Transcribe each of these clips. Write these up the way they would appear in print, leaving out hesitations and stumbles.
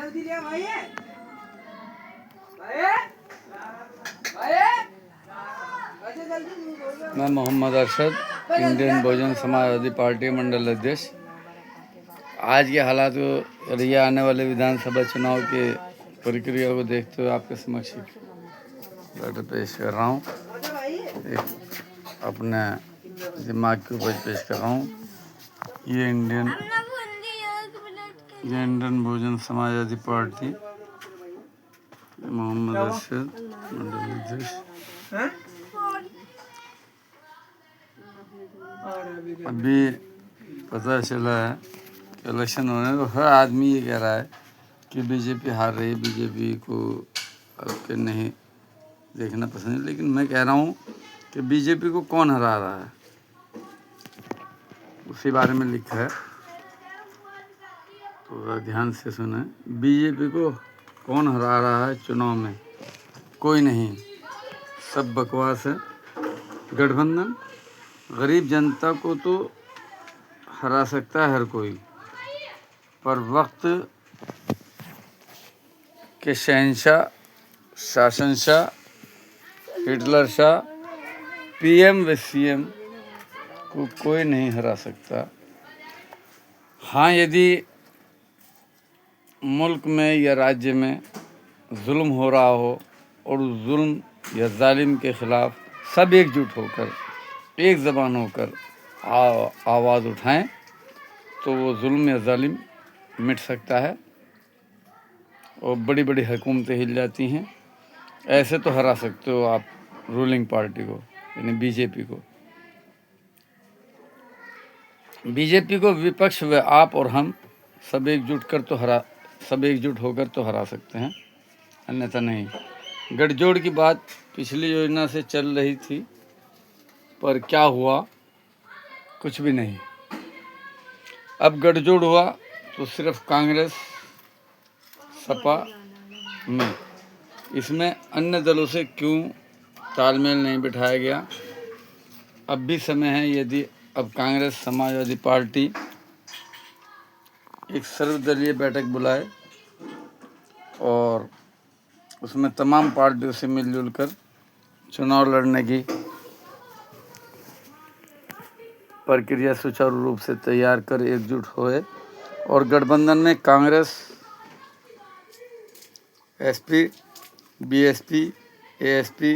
मैं Mohammad Arshad, Indian Bahujan Samajwadi party मंडल अध्यक्ष। आज के हालात को रिया आने वाले विधानसभा चुनाव के प्रक्रिया को देखते हुए आपके समक्ष लेटर पेश कर रहा हूँ। एक अपने दिमाग के ऊपर पेश कर रहा हूँ। ये इंडियन बहुजन समाजवादी पार्टी, मोहम्मद अरशद, मंडल अध्यक्ष। अभी पता चला है कि इलेक्शन होने तो हर आदमी ये कह रहा है कि बीजेपी हार रही है, बीजेपी को के नहीं देखना पसंद है। लेकिन मैं कह रहा हूँ कि बीजेपी को कौन हरा रहा है, उसी बारे में लिखा है, तो ध्यान से सुने। बीजेपी को कौन हरा रहा है चुनाव में? कोई नहीं, सब बकवास है। गठबंधन गरीब जनता को तो हरा सकता है हर कोई, पर वक्त के शहंशाह, शासनशाह, हिटलर शाह, पीएम व सीएम को कोई नहीं हरा सकता। हाँ, यदि मुल्क में या राज्य में जुल्म हो रहा हो और उस जुल्म या जालिम के खिलाफ सब एकजुट होकर, एक ज़बान होकर आवाज़ उठाएं तो वो जुल्म या जालिम मिट सकता है और बड़ी बड़ी हुकूमतें हिल जाती हैं। ऐसे तो हरा सकते हो आप रूलिंग पार्टी को, यानी बीजेपी को। बीजेपी को विपक्ष व आप और हम सब एकजुट होकर तो हरा सकते हैं, अन्यथा नहीं। गठजोड़ की बात पिछली योजना से चल रही थी, पर क्या हुआ? कुछ भी नहीं। अब गठजोड़ हुआ तो सिर्फ कांग्रेस सपा में, इसमें अन्य दलों से क्यों तालमेल नहीं बिठाया गया? अब भी समय है। यदि अब कांग्रेस समाजवादी पार्टी एक सर्वदलीय बैठक बुलाए और उसमें तमाम पार्टियों से मिलजुल कर चुनाव लड़ने की प्रक्रिया सुचारू रूप से तैयार कर एकजुट होए और गठबंधन में Congress, SP, BSP, ASP,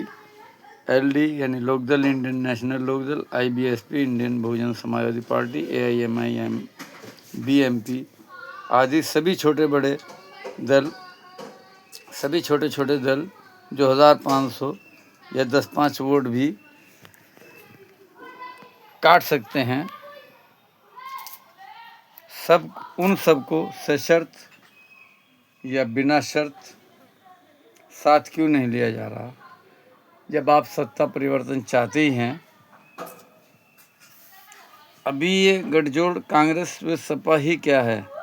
LD यानी Lokdal, Indian National Lokdal, IBSP, Indian Bahujan Samajwadi Party, AIMIM, BMP आदि सभी छोटे छोटे दल जो 1500 या 10-5 वोट भी काट सकते हैं, उन सबको सशर्त या बिना शर्त साथ क्यों नहीं लिया जा रहा? जब आप सत्ता परिवर्तन चाहते ही हैं। अभी ये गठजोड़ कांग्रेस व सपा ही क्या है?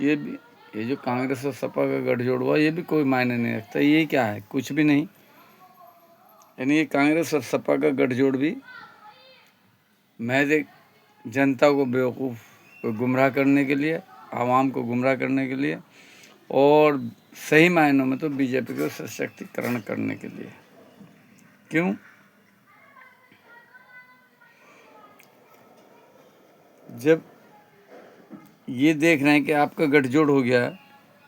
ये जो कांग्रेस और सपा का गठजोड़ हुआ, ये भी कोई मायने नहीं रखता। ये क्या है? कुछ भी नहीं। यानी ये कांग्रेस और सपा का गठजोड़ भी महज एक जनता को बेवकूफ़ गुमराह करने के लिए, आवाम को गुमराह करने के लिए और सही मायनों में तो बीजेपी को सशक्तिकरण करने के लिए। क्यों? जब ये देख रहे हैं कि आपका गठजोड़ हो गया,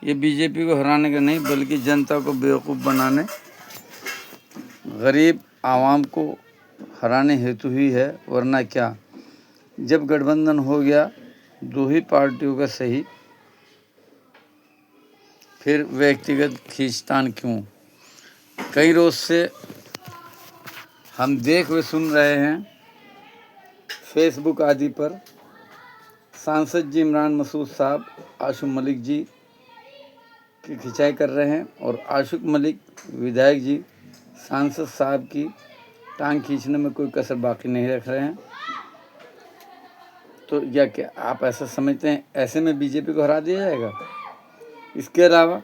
ये बीजेपी को हराने का नहीं बल्कि जनता को बेवकूफ़ बनाने, गरीब आवाम को हराने हेतु ही है, वरना क्या? जब गठबंधन हो गया दो ही पार्टियों का सही, फिर व्यक्तिगत खींचतान क्यों? कई रोज से हम देख व सुन रहे हैं फेसबुक आदि पर सांसद जी इमरान मसूद साहब आशुक मलिक जी की खिंचाई कर रहे हैं और आशुक मलिक विधायक जी सांसद साहब की टांग खींचने में कोई कसर बाकी नहीं रख रहे हैं। तो या क्या आप ऐसा समझते हैं ऐसे में बीजेपी को हरा दिया जाएगा? इसके अलावा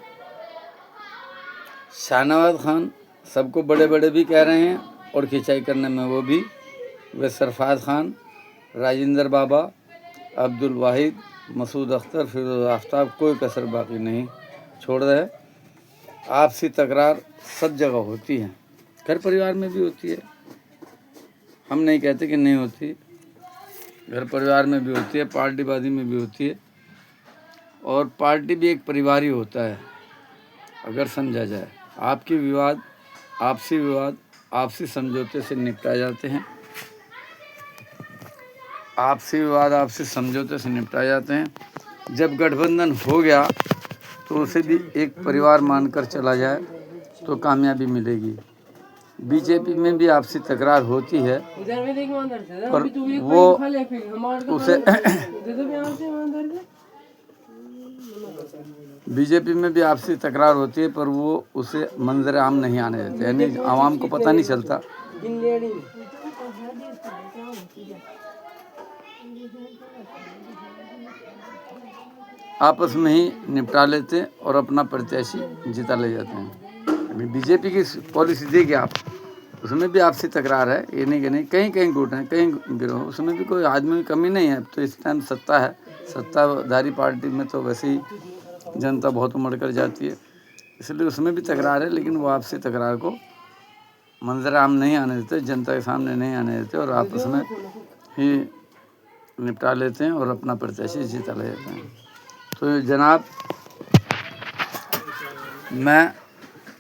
शाहनवाज खान सबको बड़े बड़े भी कह रहे हैं और खिंचाई करने में वो भी, वे सरफराज खान, राजेंद्र बाबा, अब्दुल वाहिद, मसूद अख्तर, फिरोज आफ्ताब, कोई कसर बाकी नहीं। छोड़ रहे हैं। आपसी तकरार सब जगह होती है, घर परिवार में भी होती है, हम नहीं कहते कि नहीं होती, घर परिवार में भी होती है, पार्टीबाजी में भी होती है। और पार्टी भी एक परिवार ही होता है अगर समझा जाए। विवाद आपसी समझौते से निपटाए जाते हैं। आपसी विवाद आपसी समझौते से निपटाए जाते हैं। जब गठबंधन हो गया तो उसे भी एक परिवार मानकर चला जाए तो कामयाबी मिलेगी। बीजेपी में भी आपसी तकरार होती है, पर वो उसे बीजेपी में भी आपसी तकरार होती है, पर वो उसे मंजर आम नहीं आने देते, यानी आवाम को पता नहीं चलता। आपस में ही निपटा लेते हैं और अपना प्रत्याशी जिता ले जाते हैं। अभी बीजेपी की पॉलिसी देखिए आप, उसमें भी आपसी तकरार है, ये नहीं कि नहीं, कहीं कहीं गुट हैं, कहीं गिरोह, उसमें भी कोई आदमी की कमी नहीं है। तो इस टाइम सत्ता है, सत्ताधारी पार्टी में तो वैसे ही जनता बहुत उमड़ कर जाती है, इसलिए उसमें भी तकरार है, लेकिन वो आपसी तकरार को मंजर आम नहीं आने देते, जनता के सामने नहीं आने देते और आपस में ही निपटा लेते हैं और अपना प्रत्याशी जीता ले जाते हैं। तो जनाब, मैं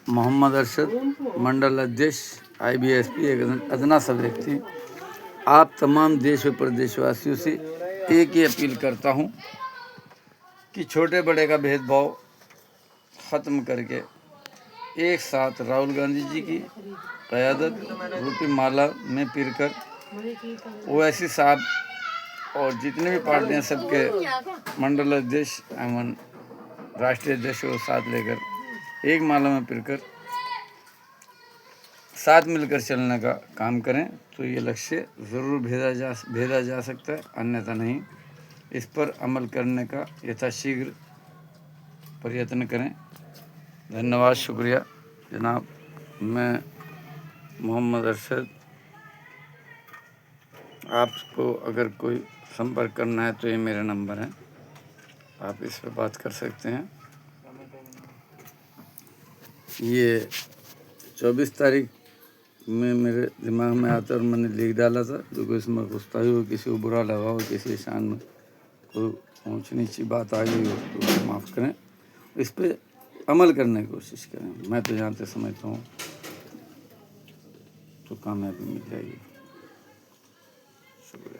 मोहम्मद अरशद, मंडल अध्यक्ष IBSP एक अदना सा व्यक्ति, आप तमाम देश व प्रदेशवासियों से एक ही अपील करता हूँ कि छोटे बड़े का भेदभाव ख़त्म करके एक साथ राहुल गांधी जी की क़यादत रूपी माला में पिरकर ओवैसी साहब और जितने भी पार्टियां सबके मंडल अध्यक्ष एवं राष्ट्रीय अध्यक्ष को साथ लेकर एक माला में पिरकर साथ मिलकर चलने का काम करें तो ये लक्ष्य ज़रूर भेजा जा सकता है, अन्यथा नहीं। इस पर अमल करने का यथाशीघ्र प्रयत्न करें। धन्यवाद, शुक्रिया जनाब। मैं मोहम्मद अरशद, आपको अगर कोई संपर्क करना है तो ये मेरा नंबर है, आप इस पर बात कर सकते हैं। ये 24 तारीख में मेरे दिमाग में आता और मैंने लिख डाला था, जो कोई इसमें गुस्ताखी हो, किसी को बुरा लगा हो, किसी शान में कोई ऊँच नीची बात आ गई हो तो उसे माफ़ करें, इस पर अमल करने की कोशिश करें। मैं तो जहाँ तक समझता हूँ तो कामयाबी मिल जाएगी।